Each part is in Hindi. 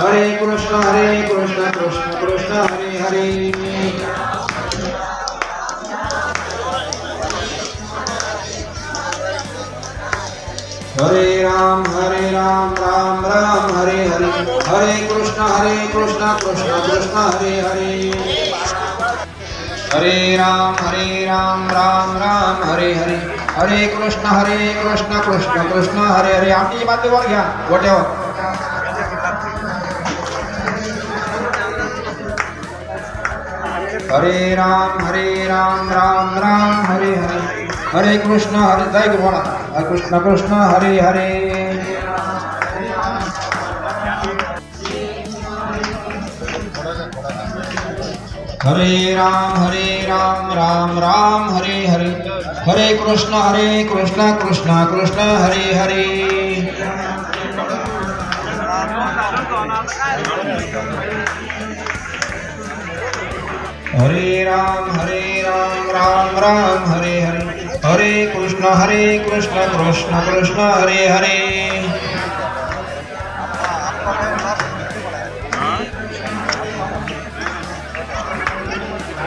हरे कृष्ण कृष्ण कृष्ण हरे हरे। हरे राम राम राम हरे हरे। हरे कृष्ण कृष्ण कृष्ण हरे हरे। हरे राम राम राम हरे हरे। हरे कृष्ण कृष्ण कृष्ण हरे हरे। आमची मातेवर घ्या गोट्यावर। हरे राम राम राम हरे हरे। हरे कृष्ण जय गुरुवाला। हरे कृष्ण हरे हरे। हरे राम राम हरे हरे। हरे कृष्ण कृष्ण हरे हरे। हरे राम राम हरे हरे। हरे कृष्ण कृष्ण हरे हरे।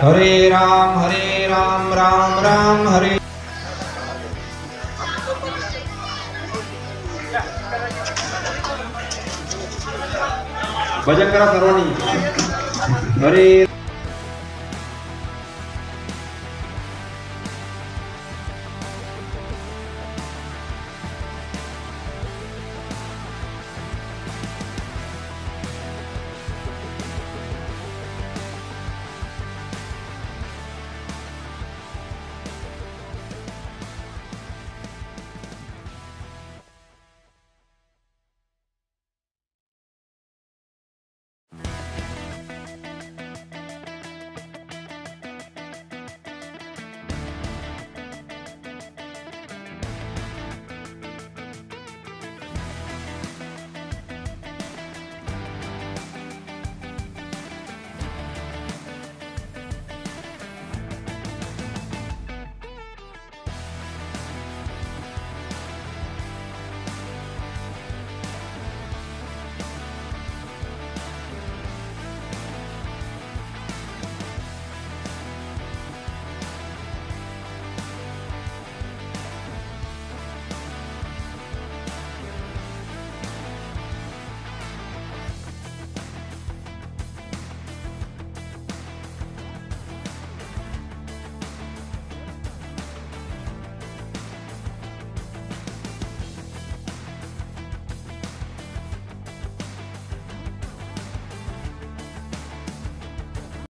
हरे राम राम हरे। भजन करा सर्वांनी। हरे